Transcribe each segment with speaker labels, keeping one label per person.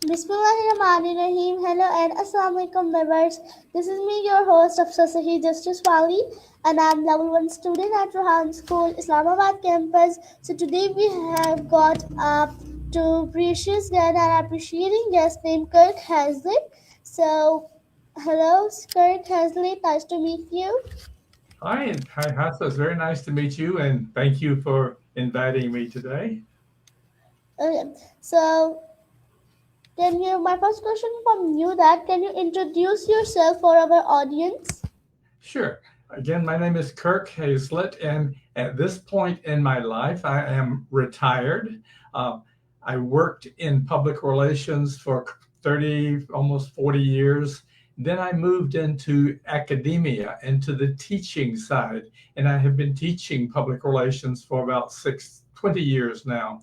Speaker 1: Bismillahirrahmanirrahim. Hello and Assalamu alaikum members. This is me, your host of Sasahi Justice Wali, and I'm level 1 student at Rohan School, Islamabad campus. So today we have got up to precious and our appreciating guest named Kirk Haslett. So hello, Kirk Haslett. Nice to meet you.
Speaker 2: Hi, Hassa. It's very nice to meet you, and thank you for inviting me today.
Speaker 1: So my first question from you that can you introduce yourself for our audience?
Speaker 2: Sure. Again, my name is Kirk Haslett, and at this point in my life, I am retired. I worked in public relations for 30, almost 40 years. Then I moved into academia, into the teaching side, and I have been teaching public relations for about 20 years now.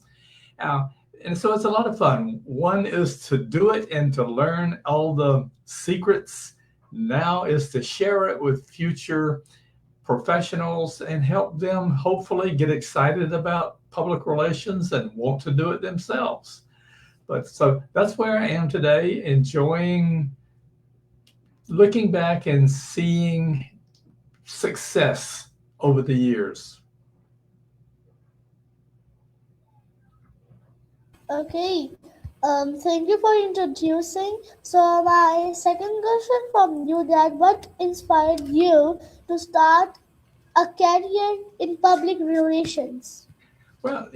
Speaker 2: And so it's a lot of fun. One is to do it and to learn all the secrets. Now is to share it with future professionals and help them hopefully get excited about public relations and want to do it themselves. But so that's where I am today, enjoying looking back and seeing success over the years.
Speaker 1: Okay. Thank you for introducing. So my second question from you that what inspired you to start a career in public relations?
Speaker 2: Well,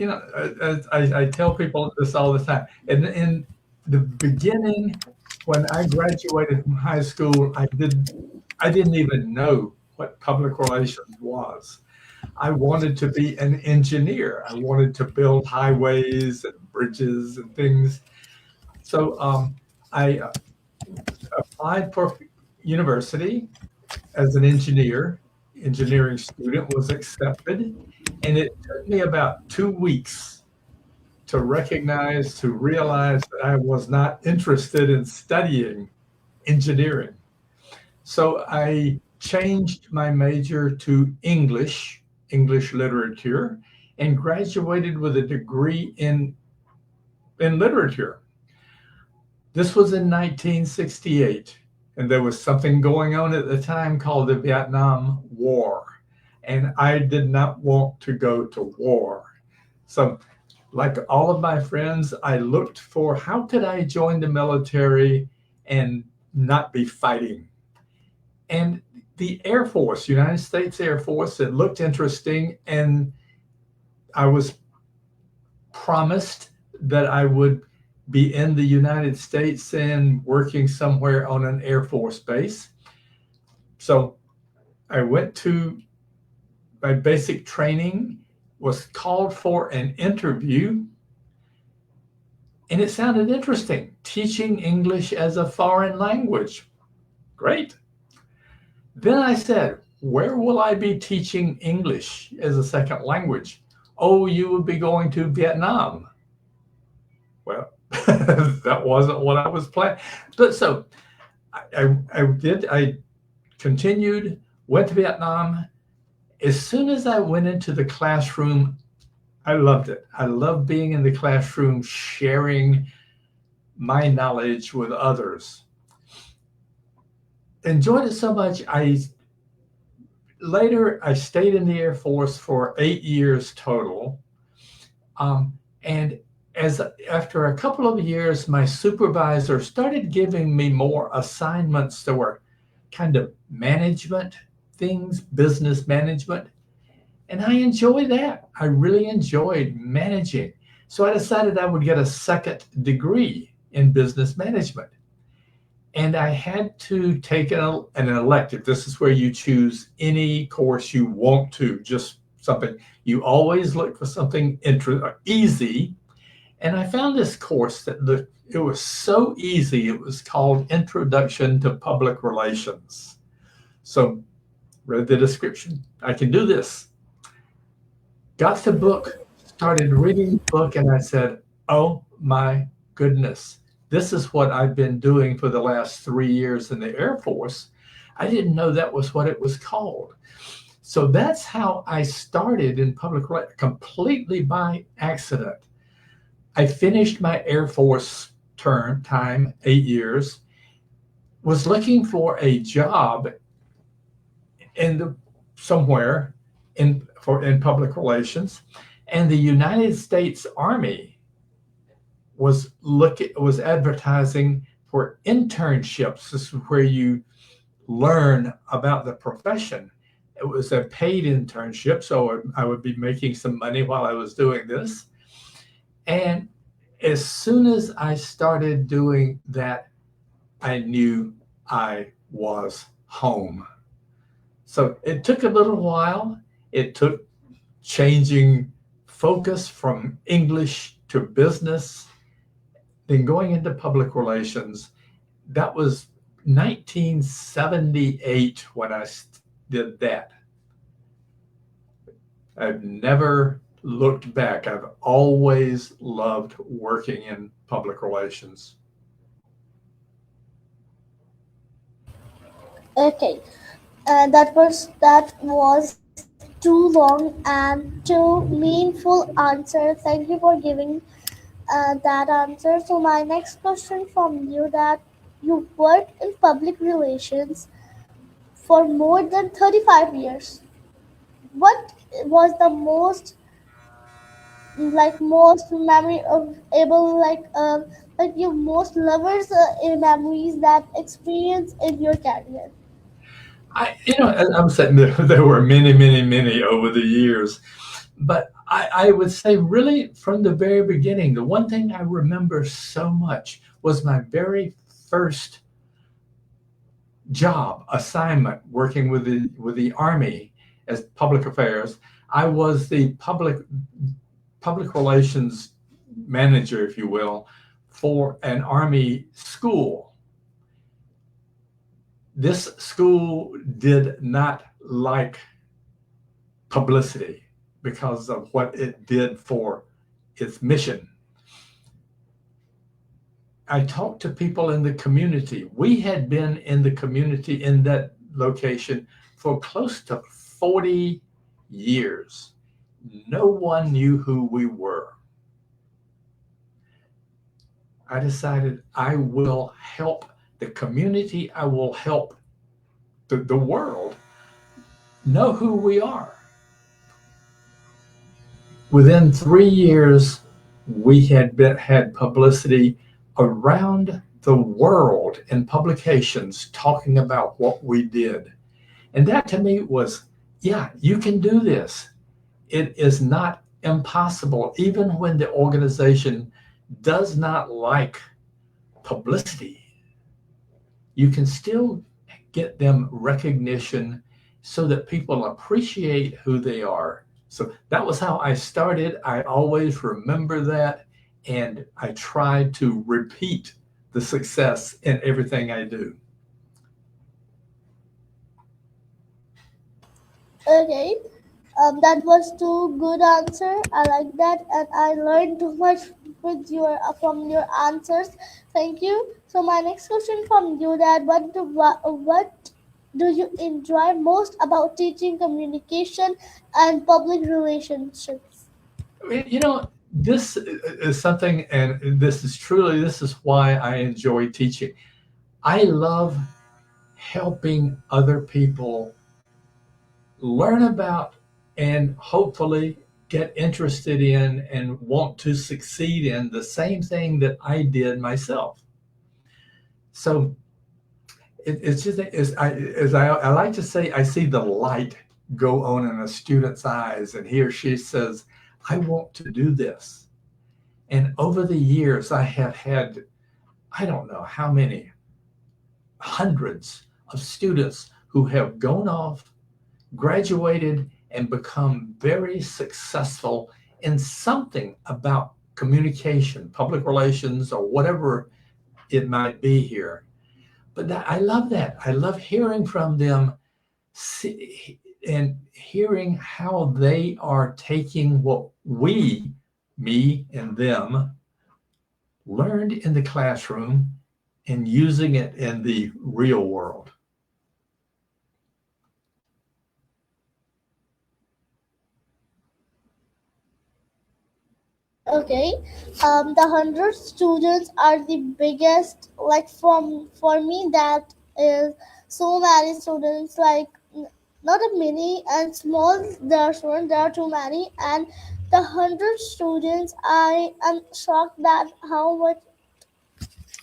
Speaker 2: I tell people this all the time. In the beginning, when I graduated from high school, I didn't even know what public relations was. I wanted to be an engineer. I wanted to build highways and bridges and things. So I applied for university as an engineering student, was accepted, and it took me about 2 weeks to realize that I was not interested in studying engineering. So I changed my major to English literature, and graduated with a degree in literature. This was in 1968, and there was something going on at the time called the Vietnam War, and I did not want to go to war. So, like all of my friends, I looked for how could I join the military and not be fighting. And the Air Force, United States Air Force, it looked interesting, and I was promised that I would be in the United States and working somewhere on an Air Force base. So I went to my basic training, was called for an interview, and it sounded interesting. Teaching English as a foreign language. Great. Then I said, where will I be teaching English as a second language? Oh, you will be going to Vietnam. Well, that wasn't what I was planning. But so I continued, went to Vietnam. As soon as I went into the classroom, I loved it. I loved being in the classroom, sharing my knowledge with others. Enjoyed it so much. Later, I stayed in the Air Force for 8 years total. And after a couple of years, my supervisor started giving me more assignments that were kind of management things, business management. And I enjoyed that. I really enjoyed managing. So I decided I would get a second degree in business management. And I had to take an elective. This is where you choose any course you want to, just something. You always look for something easy. And I found this course it was so easy. It was called Introduction to Public Relations. So read the description. I can do this. Got the book, started reading the book, and I said, oh my goodness. This is what I've been doing for the last 3 years in the Air Force. I didn't know that was what it was called. So that's how I started in public relations, completely by accident. I finished my Air Force time, 8 years, was looking for a job in somewhere in public relations, and the United States Army was advertising for internships. This is where you learn about the profession. It was a paid internship, so I would be making some money while I was doing this. And as soon as I started doing that, I knew I was home. So it took a little while. It took changing focus from English to business, then going into public relations. That was 1978 when I did that. I've never looked back. I've always loved working in public relations.
Speaker 1: Okay, that was too long and too meaningful answer. Thank you for giving that answer. So my next question from you, that you worked in public relations for more than 35 years. What was the most memory of able like your most lovers memories that experience in your career?
Speaker 2: I'm saying there were many, many, many over the years, but I would say really from the very beginning, the one thing I remember so much was my very first job assignment working with the Army as public affairs. I was the public relations manager, if you will, for an Army school. This school did not like publicity because of what it did for its mission. I talked to people in the community. We had been in the community in that location for close to 40 years. No one knew who we were. I decided I will help the community, I will help the world know who we are. Within 3 years, we had publicity around the world in publications talking about what we did. And that to me was, yeah, you can do this. It is not impossible, even when the organization does not like publicity. You can still get them recognition so that people appreciate who they are. So that was how I started. I always remember that, and I try to repeat the success in everything I do.
Speaker 1: Okay, that was too good answer. I like that, and I learned too much with your from your answers. Thank you. So my next question from you, that what do you enjoy most about teaching communication and public relationships?
Speaker 2: I mean, this is something, and this is why I enjoy teaching. I love helping other people learn about and hopefully get interested in and want to succeed in the same thing that I did myself. So it's just as I like to say, I see the light go on in a student's eyes, and he or she says, "I want to do this." And over the years, I have had, I don't know how many hundreds of students who have gone off, graduated, and become very successful in something about communication, public relations, or whatever it might be here. But I love that. I love hearing from them and hearing how they are taking what me and them, learned in the classroom and using it in the real world.
Speaker 1: Okay, the 100 students are the biggest. Like from for me, that is so many students. Like not a mini and small. There are students. There are too many, and the 100 students. I am shocked that how much.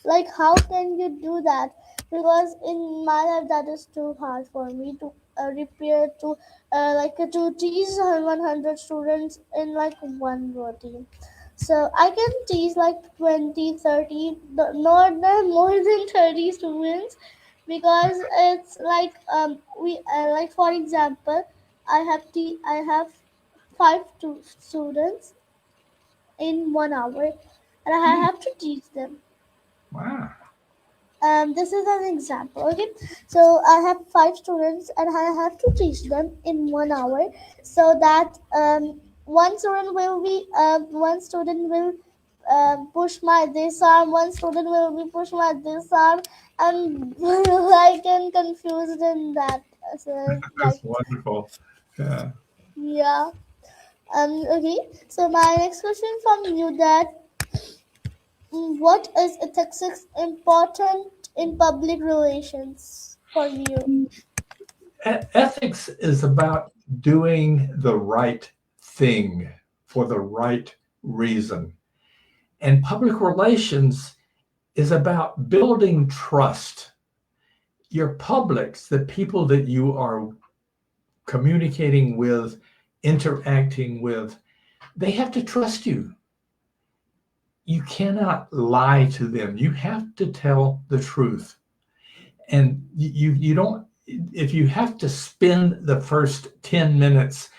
Speaker 1: Like how can you do that? Because in my life, that is too hard for me to repair to to teach 100 students in like one routine. So I can teach like 20, 30, not more than 30 students, because it's like we like for example, I have five students in 1 hour, and I
Speaker 2: Hmm.
Speaker 1: have to teach them.
Speaker 2: Wow.
Speaker 1: This is an example. Okay, so I have five students and I have to teach them in 1 hour, so that one student will push my this arm, one student will be push my this arm, and I can confused in that. So like,
Speaker 2: That's wonderful. Yeah.
Speaker 1: yeah. Okay, so my next question from you, that what is ethics important in public relations for you?
Speaker 2: Ethics is about doing the right thing for the right reason. And public relations is about building trust. Your publics, the people that you are communicating with, interacting with, they have to trust you. You cannot lie to them. You have to tell the truth. And you don't, if you have to spend the first 10 minutes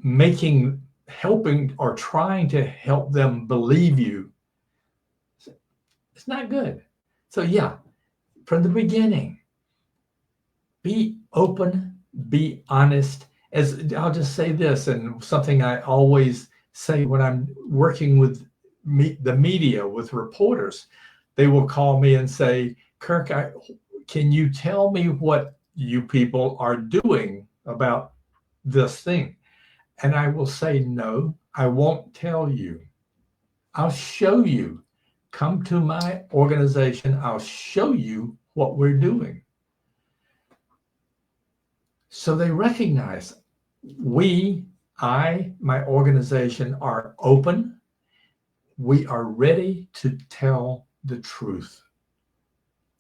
Speaker 2: making, helping, or trying to help them believe you, it's not good. So, yeah, from the beginning, be open, be honest. As I'll just say this, and something I always say when I'm working with the media, with reporters, they will call me and say, Kirk, can you tell me what you people are doing about this thing? And I will say, no, I won't tell you. I'll show you. Come to my organization. I'll show you what we're doing. So they recognize we, my organization are open. We are ready to tell the truth.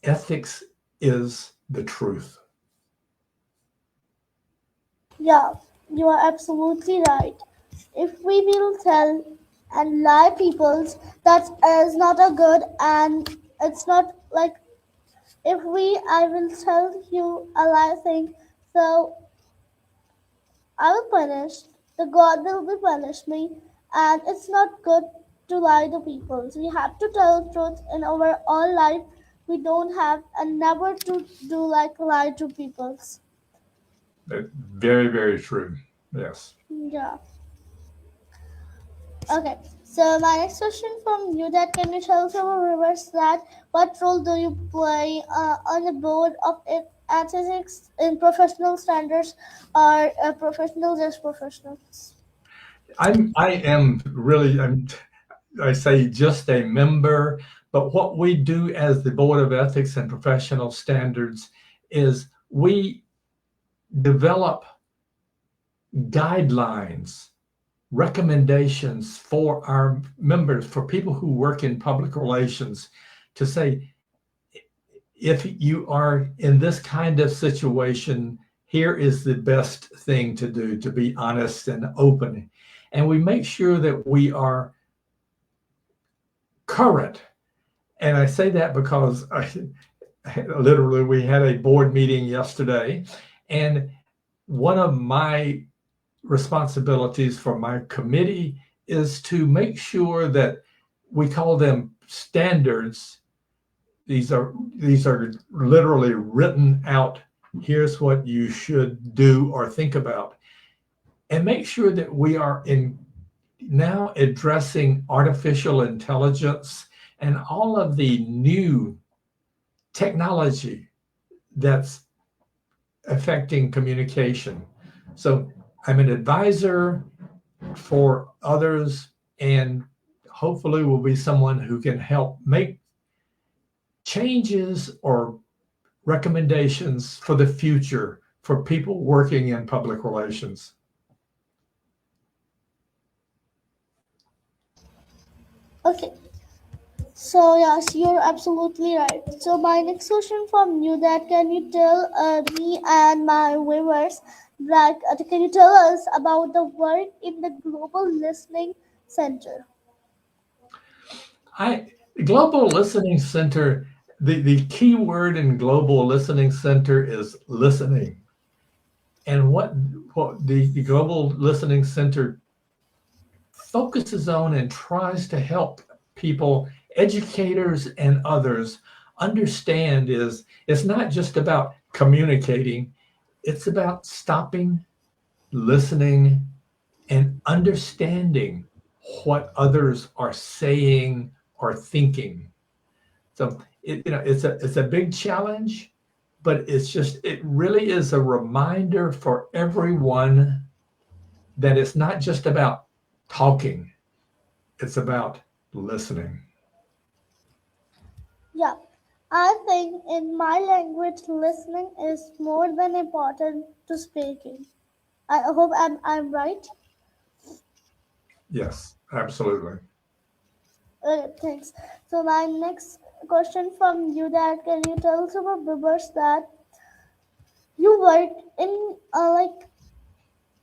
Speaker 2: Ethics is the truth.
Speaker 1: Yeah, you are absolutely right. If we will tell and lie peoples, that is not a good, and it's not like, if I will tell you a lie thing, so I will punish, the God will be punish me, and it's not good to lie to people. So we have to tell truth in our all life. We don't have and never to do like lie to people.
Speaker 2: Very, very true. Yes.
Speaker 1: Yeah. Okay. So my next question from you, that can you tell us our viewers that what role do you play on the board of ethics in professional standards, or professional just professionals?
Speaker 2: I am really, I say just a member, but what we do as the Board of Ethics and Professional Standards is we develop guidelines, recommendations for our members, for people who work in public relations, to say, if you are in this kind of situation, here is the best thing to do, to be honest and open. And we make sure that we are current. And I say that because literally we had a board meeting yesterday, and one of my responsibilities for my committee is to make sure that we call them standards. These are literally written out. Here's what you should do or think about, and make sure that we are in now addressing artificial intelligence and all of the new technology that's affecting communication. So I'm an advisor for others, and hopefully will be someone who can help make changes or recommendations for the future for people working in public relations.
Speaker 1: Okay. So yes, you're absolutely right. So my next question from you, that can you tell me and my viewers that can you tell us about the work in the Global Listening Center?
Speaker 2: The Global Listening Center, the key word in Global Listening Center is listening. And what the Global Listening Center focuses on and tries to help people, educators and others, understand is it's not just about communicating, it's about stopping, listening, and understanding what others are saying or thinking. So it's a big challenge, but it really is a reminder for everyone that it's not just about talking, it's about listening.
Speaker 1: Yeah, I think in my language, listening is more than important to speaking. I hope I'm right.
Speaker 2: Yes, absolutely.
Speaker 1: Thanks. So my next question from you, that can you tell some of viewers that you work in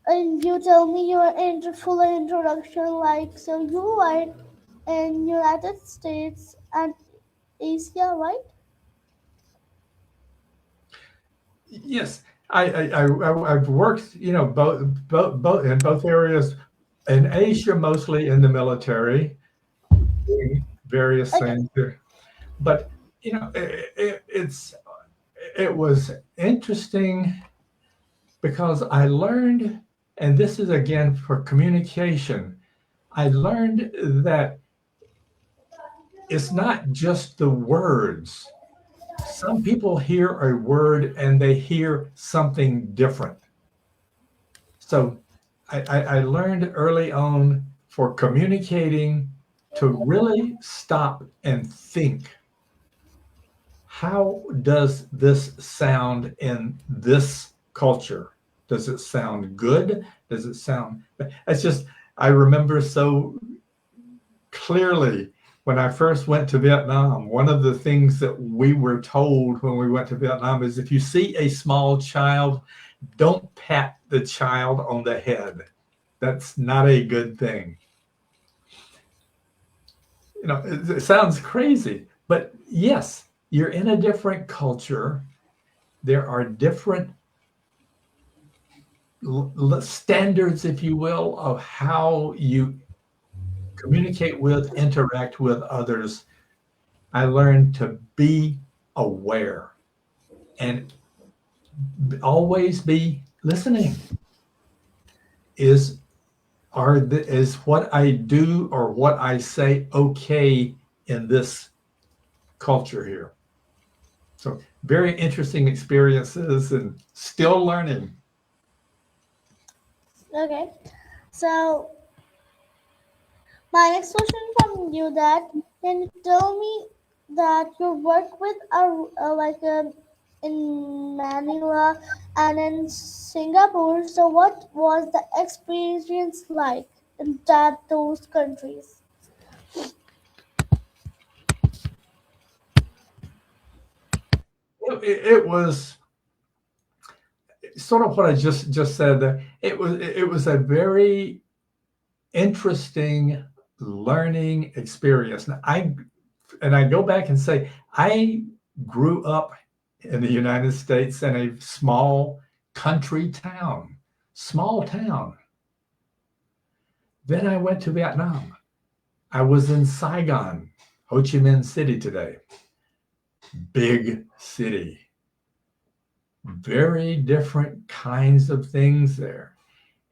Speaker 1: and you tell me your full introduction, like, so you work in United States and Asia, right?
Speaker 2: Yes, I've worked, both in both areas, in Asia, mostly in the military, doing various
Speaker 1: Okay.
Speaker 2: things there. But it was interesting because I learned, and this is again for communication, I learned that it's not just the words. Some people hear a word and they hear something different. So I learned early on for communicating to really stop and think, how does this sound in this culture? Does it sound good? Does it sound, it's just, I remember so clearly when I first went to Vietnam, one of the things that we were told when we went to Vietnam is if you see a small child, don't pat the child on the head. That's not a good thing. It sounds crazy, but yes, you're in a different culture. There are different standards, if you will, of how you communicate with, interact with others. I learned to be aware and always be listening. Is what I do or what I say okay in this culture here? So very interesting experiences and still learning.
Speaker 1: Okay. So my next question from you, that can you tell me that you work with in Manila and in Singapore. So what was the experience like in those countries?
Speaker 2: It was sort of what I just said there. It was a very interesting learning experience. And I go back and say I grew up in the United States in a small country town, small town. Then I went to Vietnam. I was in Saigon, Ho Chi Minh City today. Big city. Very different kinds of things there.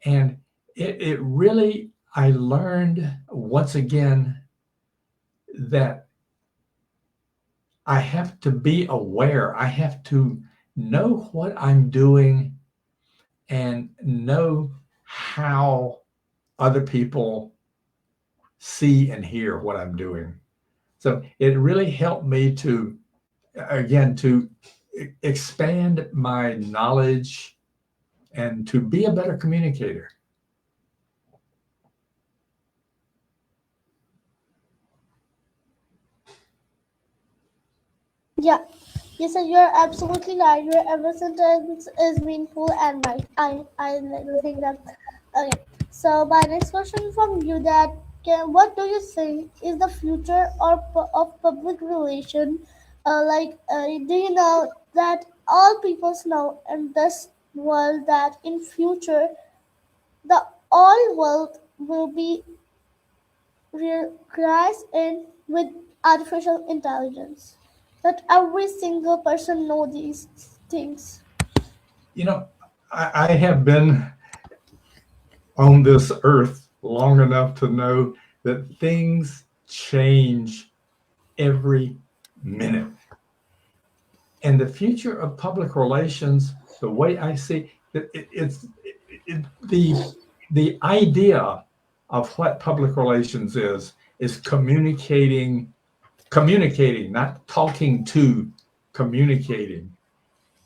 Speaker 2: And it really, I learned once again that I have to be aware. I have to know what I'm doing and know how other people see and hear what I'm doing. So it really helped me to, again, to expand my knowledge and to be a better communicator.
Speaker 1: Yeah, yes, sir, you're absolutely right. Your every sentence is meaningful and right. I think that. Okay. So my next question from you that what do you think is the future of public relation? Do you know that all peoples know in this world that in future the all world will be realized in with artificial intelligence? That every single person know these things.
Speaker 2: You know, I have been on this earth long enough to know that things change every minute. And the future of public relations, the way I see it, the idea of what public relations is communicating, not talking to, communicating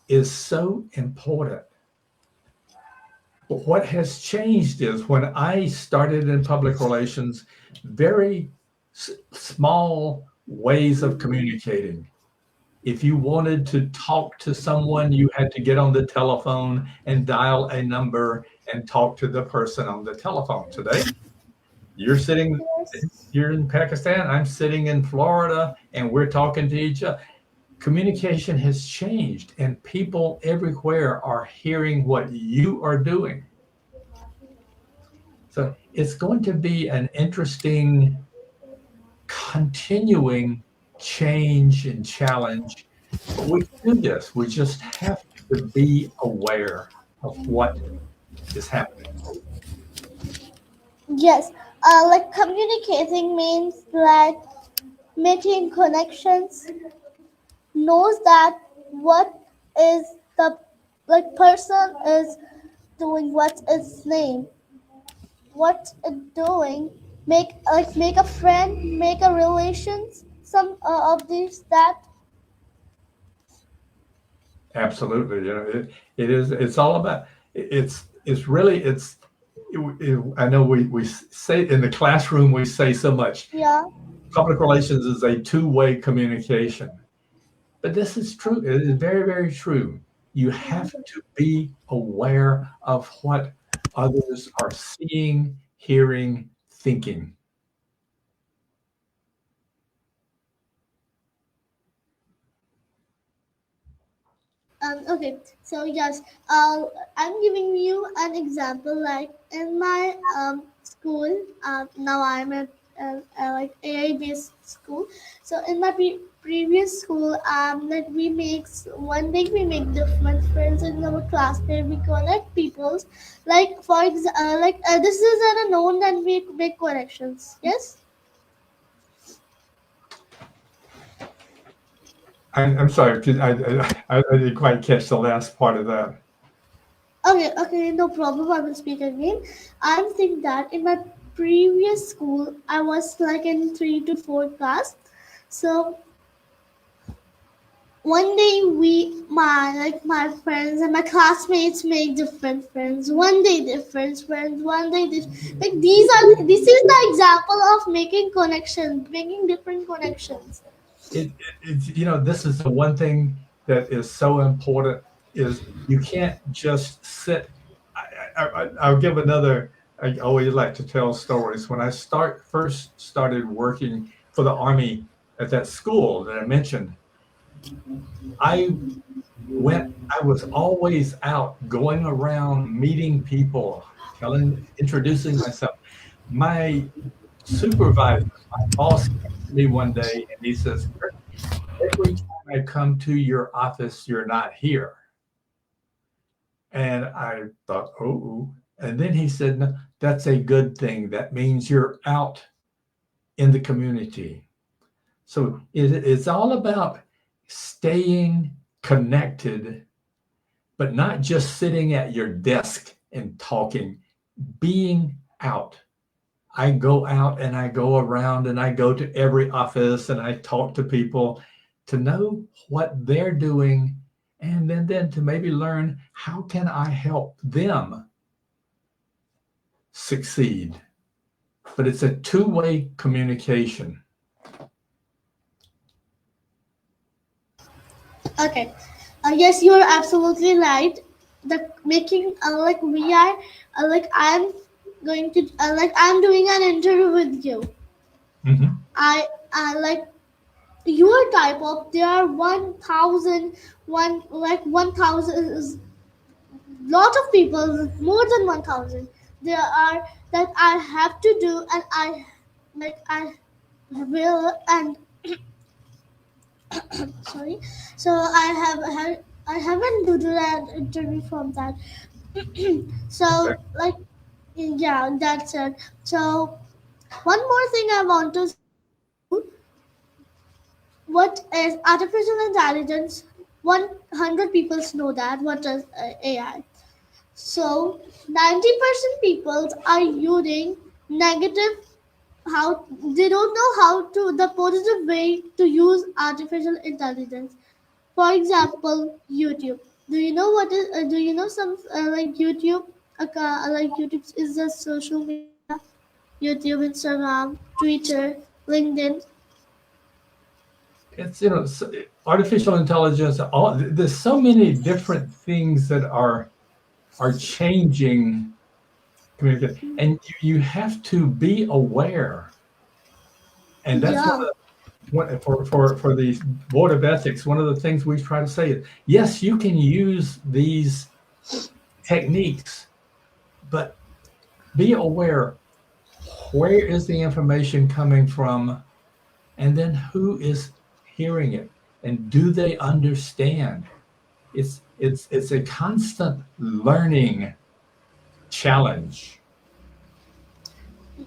Speaker 2: is so important. But what has changed is when I started in public relations, very small ways of communicating. If you wanted to talk to someone, you had to get on the telephone and dial a number and talk to the person on the telephone. Today, you're sitting,
Speaker 1: Yes.
Speaker 2: you're in Pakistan, I'm sitting in Florida, and we're talking to each other. Communication has changed, and people everywhere are hearing what you are doing. So it's going to be an interesting, continuing change and challenge. But we can do this. We just have to be aware of what is happening.
Speaker 1: Yes. Like communicating means like making connections. Knows that what is the like person is doing, what is name, what it doing. Make a friend, make a relations. Some of these that.
Speaker 2: Absolutely. You know, it is, it's all about, it's really, I know we say in the classroom, we say so much,
Speaker 1: Yeah.
Speaker 2: public relations is a two-way communication. But this is true. It is very, very true. You have to be aware of what others are seeing, hearing, thinking.
Speaker 1: Okay, so yes, I'm giving you an example. Like in my school, now I'm at like AI based school. So in my previous school, like we make one day we make different friends in our class where we connect peoples. Like this is an unknown that we make connections. Yes.
Speaker 2: I'm sorry, I didn't quite catch the last part of that.
Speaker 1: Okay, no problem. I will speak again. I'm saying that in my previous school, I was like in 3 to 4 class. So one day my friends and my classmates make different friends. One day different friends. One day this like this is the example of making connections, making different connections.
Speaker 2: You know, this is the one thing that is so important is you can't just sit. I'll give another. I always like to tell stories. When I first started working for the Army at that school that I mentioned, I I was always out going around meeting people, introducing myself. My supervisor, my boss came to me one day and he says, "Kirk, every time I come to your office, you're not here." And I thought, oh, and then he said, "No, that's a good thing. That means you're out in the community." So it's all about staying connected, but not just sitting at your desk and talking, being out. I go out and I go around and I go to every office and I talk to people to know what they're doing, and then to maybe learn how can I help them succeed. But it's a two-way communication.
Speaker 1: Okay. Yes, you are absolutely right. The making like we are like I'm going to like I'm doing an interview with you.
Speaker 2: Mm-hmm.
Speaker 1: I like your type of there are 1,000 1,000 is lot of people, more than 1,000 there are that I have to do, and I will and sorry, so I haven't do that interview from that.
Speaker 2: Okay.
Speaker 1: So like yeah, that's it. So one more thing I want to say to you, what is artificial intelligence? 100 people know that what is AI. So 90% people are using negative, how they don't know how to the positive way to use artificial intelligence. For example, YouTube. Do you know what is? Do you know some like YouTube? Like YouTube is a social media. YouTube, Instagram, Twitter, LinkedIn.
Speaker 2: It's artificial intelligence. There's so many different things that are changing communication, and you have to be aware. And that's
Speaker 1: Yeah,
Speaker 2: for the board of ethics. One of the things we try to say is, yes, you can use these techniques, but be aware, where is the information coming from, and then who is hearing it, and do they understand? It's a constant learning challenge.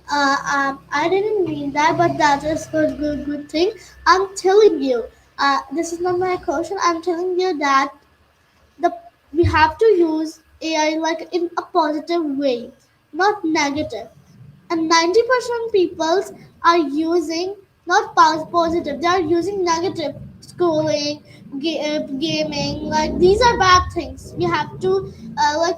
Speaker 1: I didn't mean that, but that is good thing. I'm telling you, this is not my question. I'm telling you that the we have to use AI like in a positive way, not negative. And 90% people are using not positive, they are using negative, scrolling, gaming, like these are bad things. We have to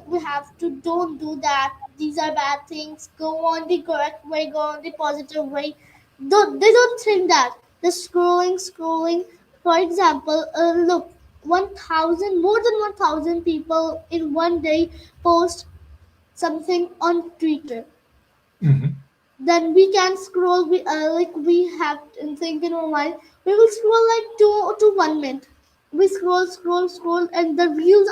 Speaker 1: we have to don't do that. These are bad things. Go on the correct way, go on the positive way. They don't think that the scrolling. For example, look, 1,000, more than 1,000 people in one day post something on Twitter.
Speaker 2: Mhm.
Speaker 1: Then we can scroll, we have to think in our mind, we will scroll like 2 to 1 minute. We scroll and the reels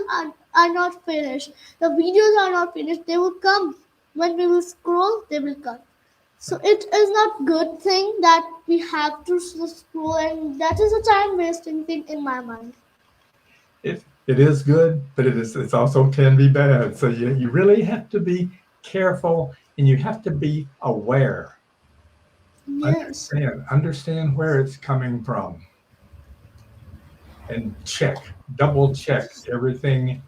Speaker 1: are not finished, the videos are not finished, they will come. When we will scroll, they will come. So it is not good thing that we have to scroll, and that is a time wasting thing in my mind.
Speaker 2: It is good, but it's also can be bad. So you really have to be careful, and you have to be aware.
Speaker 1: Yes.
Speaker 2: Understand where it's coming from, and double check everything.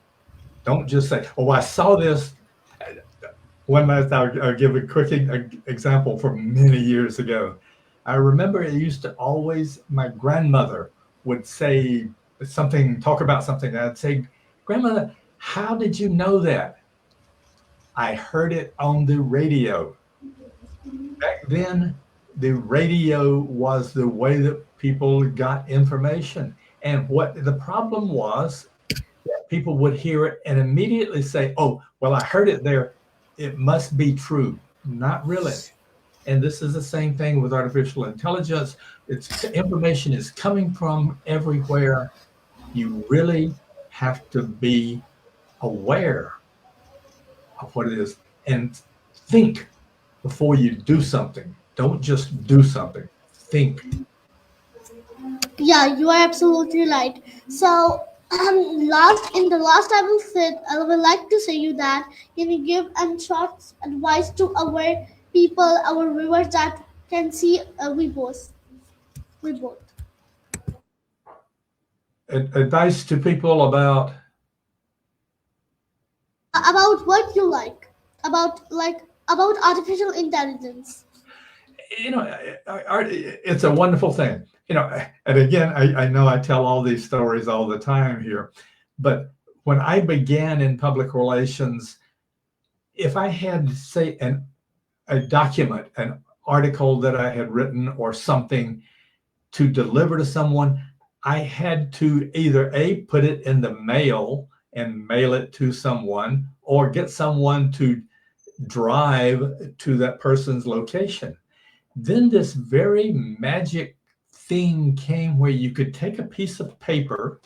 Speaker 2: Don't just say, "Oh, I saw this." One last, I'll give a quick example from many years ago. I remember it used to always, my grandmother would say something, talk about something. And I'd say, "Grandmother, how did you know that?" "I heard it on the radio." Back then, the radio was the way that people got information. And what the problem was, that people would hear it and immediately say, "Oh, well, I heard it there. It must be true." Not really. And this is the same thing with artificial intelligence. It's information is coming from everywhere. You really have to be aware of what it is and think before you do something. Don't just do something. Think.
Speaker 1: Yeah, you are absolutely right. So, last in the last, I would like to say you that can you give and short advice to our people, our viewers that can see we both
Speaker 2: Advice to people
Speaker 1: about what you like, about like about artificial intelligence.
Speaker 2: You know, it's a wonderful thing. You know, and again, I know I tell all these stories all the time here, but when I began in public relations, if I had, say, a document, an article that I had written or something to deliver to someone, I had to either A, put it in the mail and mail it to someone, or get someone to drive to that person's location. Then this very magic thing came where you could take a piece of paper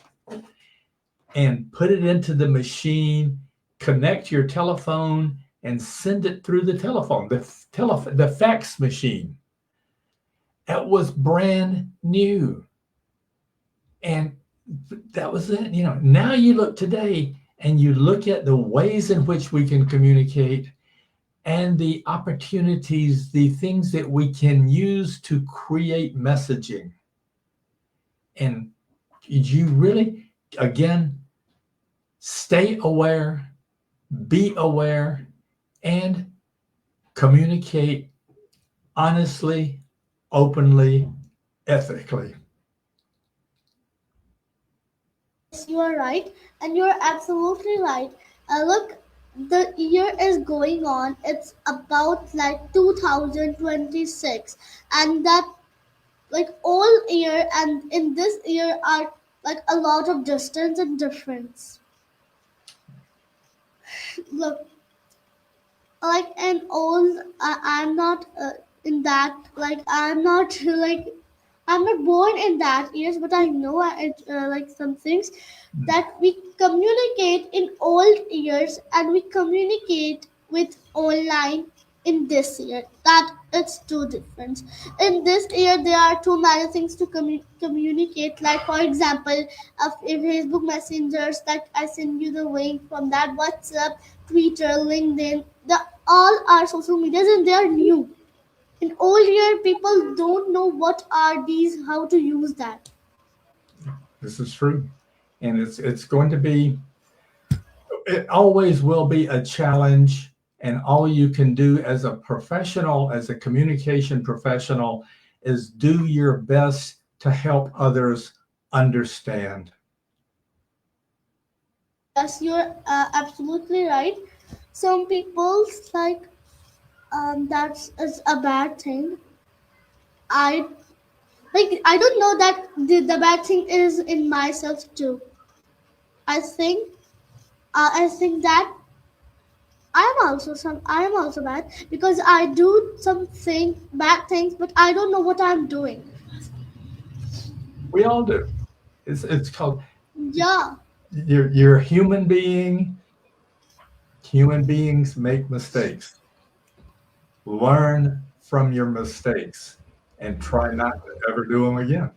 Speaker 2: and put it into the machine, connect your telephone, and send it through the telephone, the fax machine. That was brand new. And that was it. You know, now you look today and you look at the ways in which we can communicate and the opportunities, the things that we can use to create messaging. And you really, again, stay aware, be aware, and communicate honestly, openly, ethically.
Speaker 1: Yes, you are right, and you are absolutely right. Look, the year is going on. It's about like 2026, and that like all year and in this year are like a lot of distance and difference. Look, like an old, I'm not in that. Like I'm not like I'm not born in that years, but I know like some things that we communicate in old years and we communicate with online in this year. That it's too different. In this year, there are too many things to communicate. Like for example, if Facebook messengers that I send you the link from that WhatsApp, Twitter, LinkedIn, the all are social medias and they are new. In old year, people don't know what are these, how to use that.
Speaker 2: This is true. And it's going to be, it always will be a challenge. And all you can do as a professional, as a communication professional, is do your best to help others understand.
Speaker 1: Yes, you're absolutely right. Some people like that's is a bad thing. I I don't know that the bad thing is in myself too. I think I think that I am also bad because I do something bad things, but I don't know what I'm doing.
Speaker 2: We all do. It's called,
Speaker 1: Yeah.
Speaker 2: you're a human being. Human beings make mistakes. Learn from your mistakes and try not to ever do them again.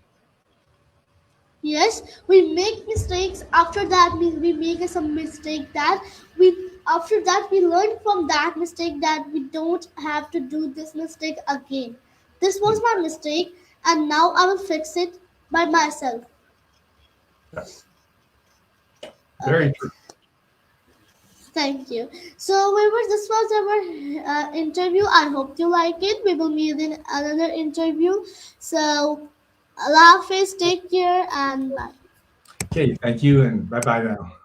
Speaker 1: Yes, we make mistakes. After that, we make some mistake that we after that we learn from that mistake that we don't have to do this mistake again. This was my mistake, and now I will fix it by myself.
Speaker 2: Yes, very
Speaker 1: Okay,
Speaker 2: true.
Speaker 1: thank you. So, viewers, this was our interview. I hope you like it. We will meet in another interview. So, Allah Hafiz, take care, and bye.
Speaker 2: Okay, thank you, and bye bye now.